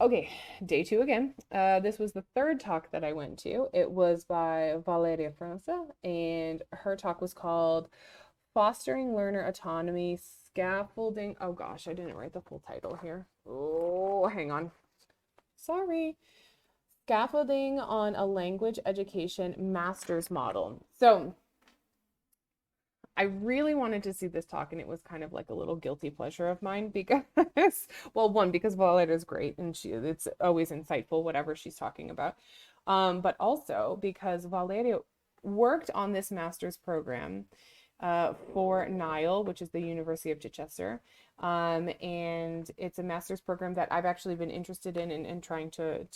Okay, day two again. This was the third talk that I went to. It was by Valeria Franca, and her talk was called Fostering Learner Autonomy, Scaffolding. Oh gosh, I didn't write the full title here. Oh, hang on. Sorry. Scaffolding on a Language Education Master's Model. So I really wanted to see this talk, and it was kind of like a little guilty pleasure of mine because, well, one, because Violet is great and it's always insightful, whatever she's talking about. But also because Valeria worked on this master's program for Nile, which is the University of Chichester. And it's a master's program that I've actually been interested in and trying to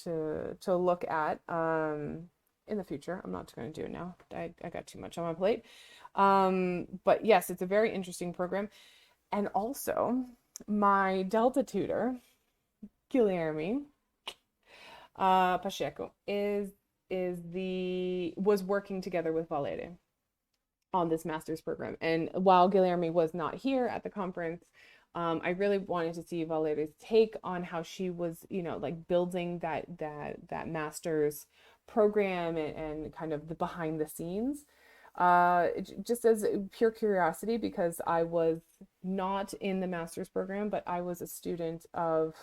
look at in the future. I'm not going to do it now. I got too much on my plate. But yes, it's a very interesting program. And also, my Delta tutor, Guilherme Pacheco, was working together with Valeria on this master's program. And while Guilherme was not here at the conference, I really wanted to see Valeria's take on how she was, like building that master's program and kind of the behind the scenes. Just as pure curiosity, because I was not in the master's program, but I was a student of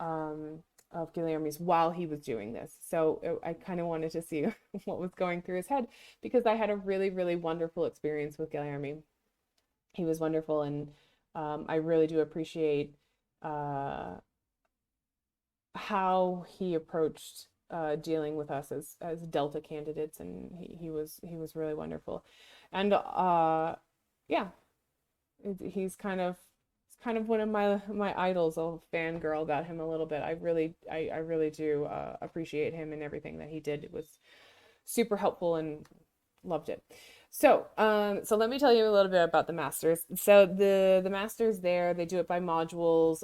Guilherme's while he was doing this. So I kind of wanted to see what was going through his head because I had a really, really wonderful experience with Guilherme. He was wonderful, and I really do appreciate uh, how he approached dealing with us as Delta candidates, and he was really wonderful, and yeah, he's kind of one of my idols. I'll fangirl about him a little bit. I really do appreciate him and everything that he did. It was super helpful and loved it. So let me tell you a little bit about the masters. So the masters there, they do it by modules.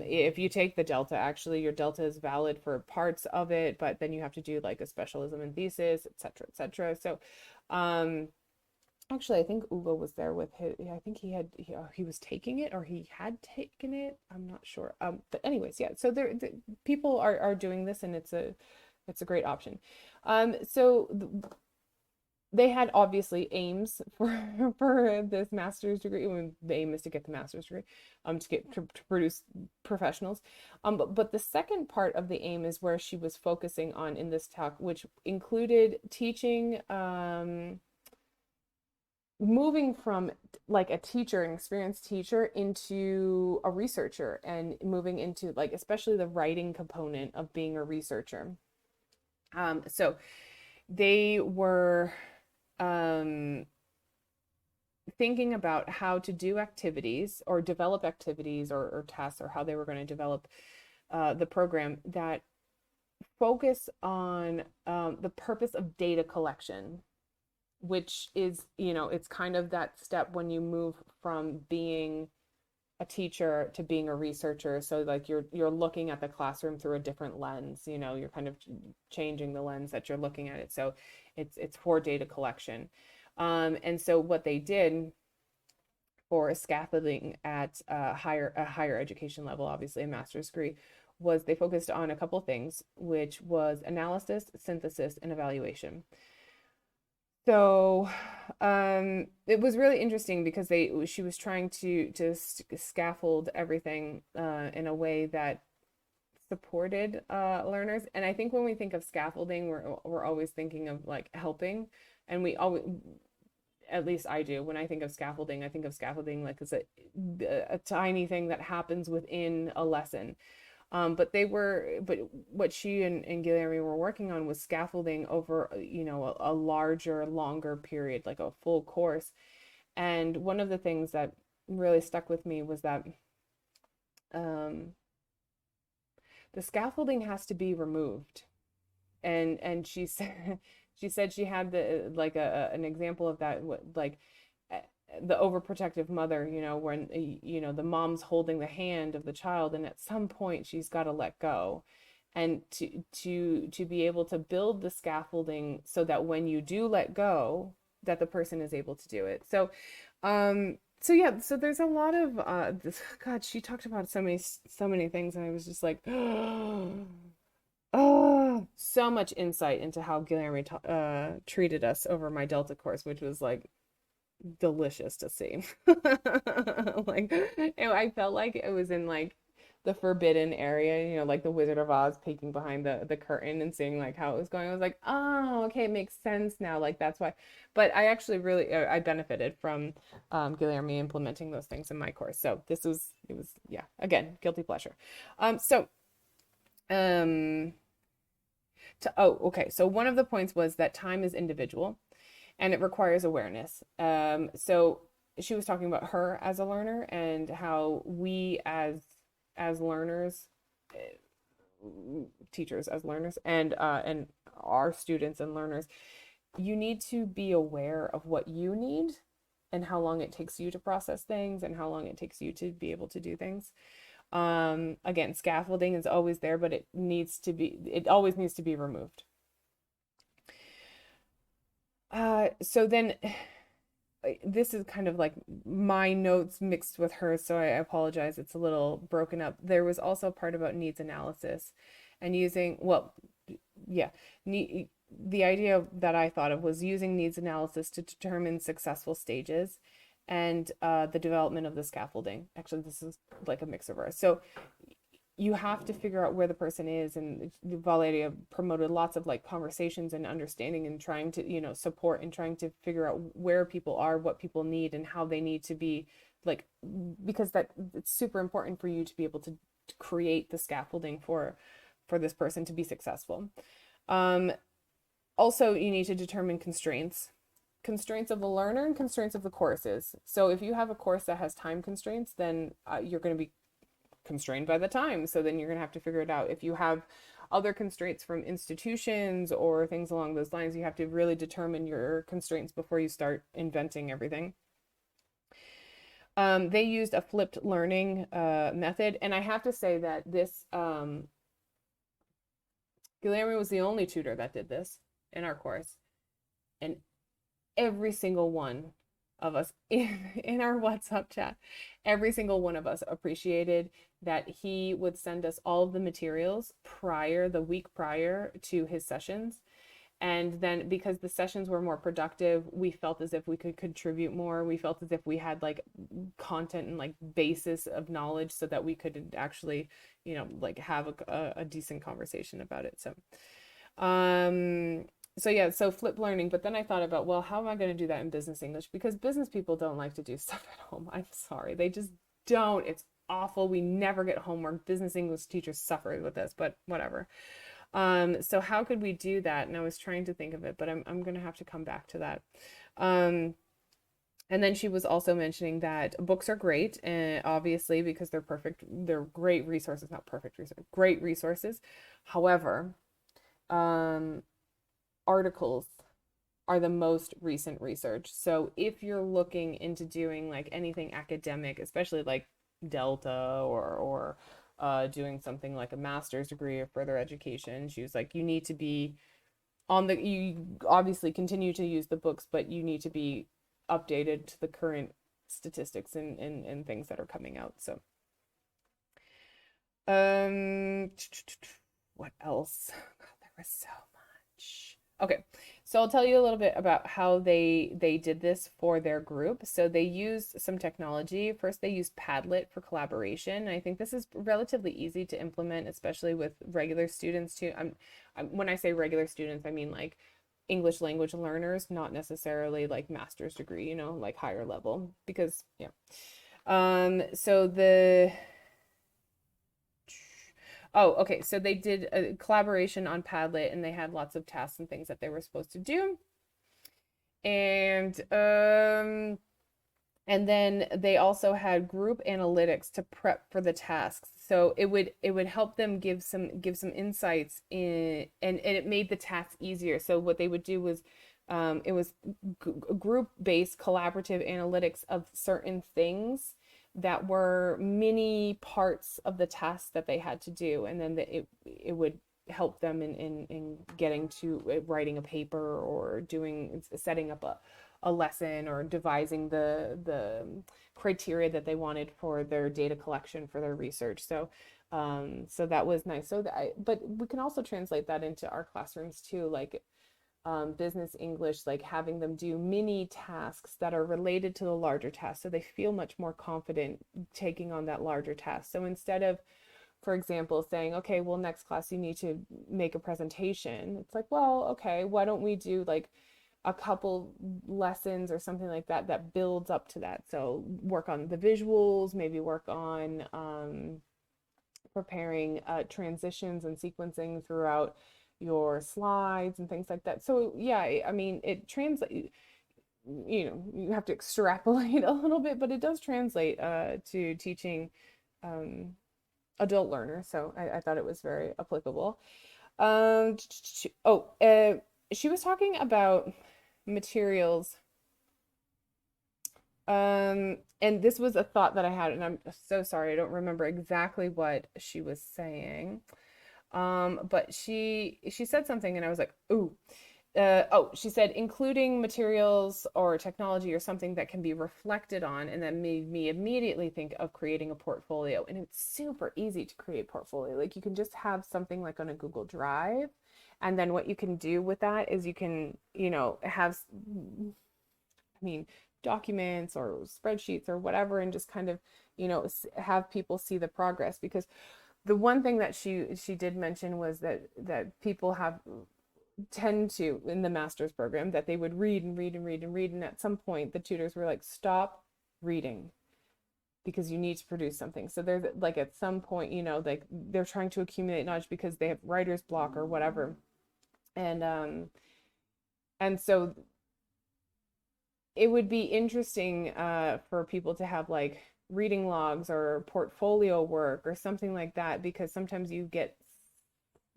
If you take the Delta, actually, your Delta is valid for parts of it, but then you have to do like a specialism and thesis, et cetera, et cetera. So, um, actually, I think Ugo was there with his. I think he was taking it or he had taken it. I'm not sure. But anyways, yeah. So people are doing this, and it's a great option. So they had obviously aims for this master's degree. I mean, the aim is to get the master's degree, to produce professionals. But the second part of the aim is where she was focusing on in this talk, which included teaching, moving from like a teacher, an experienced teacher, into a researcher, and moving into like especially the writing component of being a researcher. So they were um, thinking about how to do activities or develop activities or tasks, or how they were going to develop the program that focus on the purpose of data collection, which is, it's kind of that step when you move from being a teacher to being a researcher. So like you're looking at the classroom through a different lens. You're kind of changing the lens that you're looking at it. So it's for data collection. And so what they did for scaffolding at a higher education level, obviously a master's degree, was they focused on a couple things, which was analysis, synthesis, and evaluation. So it was really interesting because she was trying to scaffold everything in a way that supported learners. And I think when we think of scaffolding, we're always thinking of like helping, and we always, at least I do, when I think of scaffolding, I think of scaffolding like it's a tiny thing that happens within a lesson. But what she and Guilherme were working on was scaffolding over, a larger, longer period, like a full course. And one of the things that really stuck with me was that um, the scaffolding has to be removed. And she said she had the like an example of that, like uh, the overprotective mother, when the mom's holding the hand of the child, and at some point she's got to let go, and to be able to build the scaffolding so that when you do let go, that the person is able to do it. So So yeah, so there's a lot of God, she talked about so many things, and I was just like, oh, so much insight into how Guilherme treated us over my Delta course, which was like delicious to see. Like, and I felt like it was in like the forbidden area, you know, like the Wizard of Oz peeking behind the curtain and seeing like how it was going. I was like, oh, okay, it makes sense now. Like that's why. But I actually really I benefited from Guilherme implementing those things in my course. So this was it was yeah, again, guilty pleasure. So um okay. So one of the points was that time is individual and it requires awareness. So she was talking about her as a learner and how we as learners, teachers as learners, and our students and learners, you need to be aware of what you need and how long it takes you to process things and how long it takes you to be able to do things. Again, scaffolding is always there, but it always needs to be removed. So then this is kind of like my notes mixed with hers, so I apologize. It's a little broken up. There was also a part about needs analysis and using, well, yeah, the idea that I thought of was using needs analysis to determine successful stages and the development of the scaffolding. Actually, this is like a mix of ours. So you have to figure out where the person is, and Valeria promoted lots of like conversations and understanding and trying to, you know, support and trying to figure out where people are, what people need, and how they need to be like, because that it's super important for you to be able to create the scaffolding for this person to be successful. Also, you need to determine constraints of the learner and constraints of the courses. So if you have a course that has time constraints, then you're going to be constrained by the time. So then you're going to have to figure it out. If you have other constraints from institutions or things along those lines, you have to really determine your constraints before you start inventing everything. They used a flipped learning method. And I have to say that this, Guilherme was the only tutor that did this in our course. And every single one of us in our WhatsApp chat, every single one of us appreciated that he would send us all of the materials the week prior to his sessions. And then because the sessions were more productive, we felt as if we could contribute more. We felt as if we had like content and like basis of knowledge so that we could actually, you know, like have a decent conversation about it. So yeah, so flip learning. But then I thought about, well, how am I going to do that in business English? Because business people don't like to do stuff at home. I'm sorry. They just don't. It's awful. We never get homework. Business English teachers suffer with this, but whatever. So how could we do that? And I was trying to think of it, but I'm going to have to come back to that. And then she was also mentioning that books are great, and obviously because they're great resources, not perfect resources, great resources. However, articles are the most recent research. So if you're looking into doing like anything academic, especially like Delta or doing something like a master's degree or further education, she was like, you need to be you obviously continue to use the books, but you need to be updated to the current statistics and things that are coming out. So what else? God, there was so much. Okay, so I'll tell you a little bit about how they did this for their group. So they used some technology. First, they used Padlet for collaboration. I think this is relatively easy to implement, especially with regular students too. When I say regular students, I mean like English language learners, not necessarily like master's degree, you know, like higher level, because yeah. So okay. So they did a collaboration on Padlet and they had lots of tasks and things that they were supposed to do. And then they also had group analytics to prep for the tasks. So it would help them give some insights in, and it made the task easier. So what they would do was it was group-based collaborative analytics of certain things that were mini parts of the task that they had to do, and then it would help them in getting to writing a paper or setting up a lesson or devising the criteria that they wanted for their data collection for their research. So that was nice. But we can also translate that into our classrooms too, like business English, like having them do mini tasks that are related to the larger task, so they feel much more confident taking on that larger task. So instead of, for example, saying, okay, well, next class you need to make a presentation, it's like, well, okay, why don't we do like a couple lessons or something like that that builds up to that. So work on the visuals, maybe work on preparing transitions and sequencing throughout your slides and things like that. So yeah, I mean, it translates, you have to extrapolate a little bit, but it does translate to teaching adult learners. So I thought it was very applicable. She was talking about materials. And this was a thought that I had, and I'm so sorry, I don't remember exactly what she was saying. But she said something and I was like, ooh. She said including materials or technology or something that can be reflected on, and that made me immediately think of creating a portfolio. And it's super easy to create portfolio. Like you can just have something like on a Google Drive, and then what you can do with that is you can, have, I mean, documents or spreadsheets or whatever, and just kind of, have people see the progress. Because the one thing that she did mention was that people tend to, in the master's program, that they would read and read and read and read, and at some point the tutors were like, stop reading because you need to produce something. So there's like, at some point, like they're trying to accumulate knowledge because they have writer's block or whatever. And so it would be interesting for people to have like reading logs or portfolio work or something like that, because sometimes you get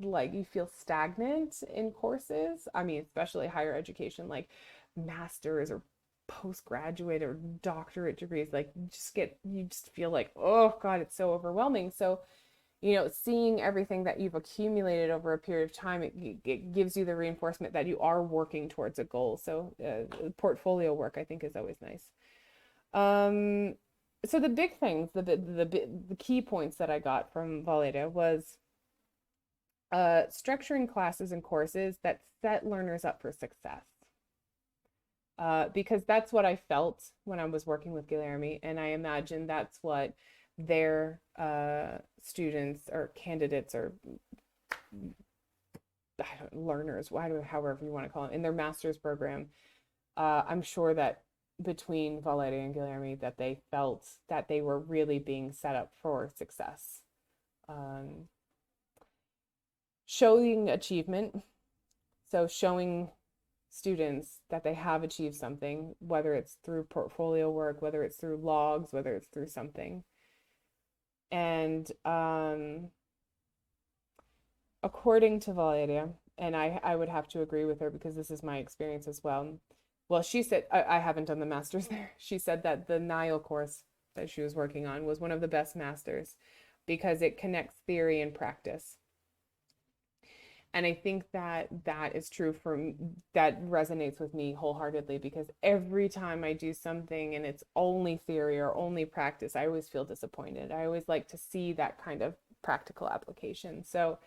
like, you feel stagnant in courses. I mean, especially higher education, like masters or postgraduate or doctorate degrees, like you just feel like, oh God, it's so overwhelming. So, seeing everything that you've accumulated over a period of time, it gives you the reinforcement that you are working towards a goal. So portfolio work, I think, is always nice. So the big things, the key points that I got from Valeria was structuring classes and courses that set learners up for success. Because that's what I felt when I was working with Guilherme, and I imagine that's what their students or candidates or learners, however you want to call it, in their master's program, I'm sure that between Valeria and Guilherme, that they felt that they were really being set up for success. Showing achievement, so showing students that they have achieved something, whether it's through portfolio work, whether it's through logs, whether it's through something. And according to Valeria, and I would have to agree with her because this is my experience as well. Well, she said, I haven't done the master's there. She said that the NILE course that she was working on was one of the best masters because it connects theory and practice. And I think that is true that resonates with me wholeheartedly, because every time I do something and it's only theory or only practice, I always feel disappointed. I always like to see that kind of practical application. So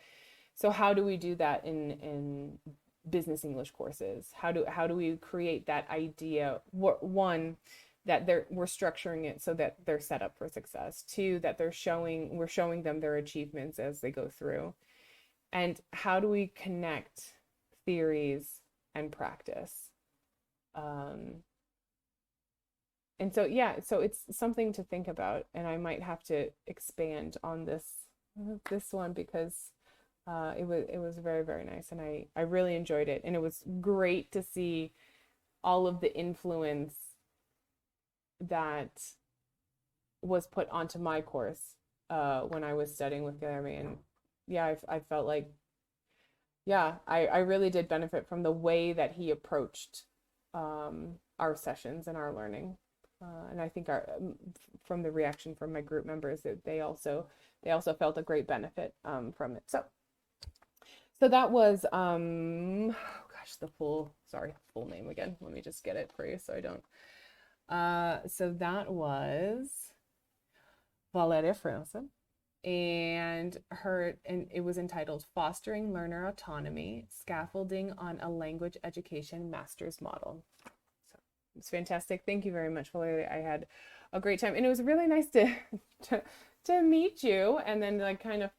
how do we do that in business English courses? How do we create that idea? One, that we're structuring it so that they're set up for success. Two, that we're showing them their achievements as they go through. And how do we connect theories and practice? And so, yeah, so it's something to think about. And I might have to expand on this one because it was very, very nice. And I really enjoyed it. And it was great to see all of the influence that was put onto my course when I was studying with Guilherme. And yeah, I felt like, yeah, I really did benefit from the way that he approached our sessions and our learning. And I think from the reaction from my group members, that they also felt a great benefit from it. So that was, gosh, full name again. Let me just get it for you so I don't. So that was Valeria Franca, and it was entitled Fostering Learner Autonomy, Scaffolding on a Language Education Master's Model. So it's fantastic. Thank you very much, Valeria. I had a great time, and it was really nice to meet you, and then like kind of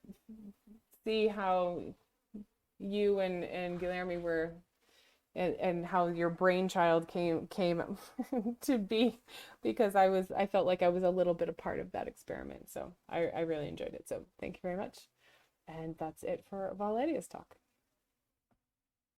see how you and Guilherme were, and how your brainchild came to be, because I felt like I was a little bit a part of that experiment. So I really enjoyed it. So thank you very much. And that's it for Valeria's talk.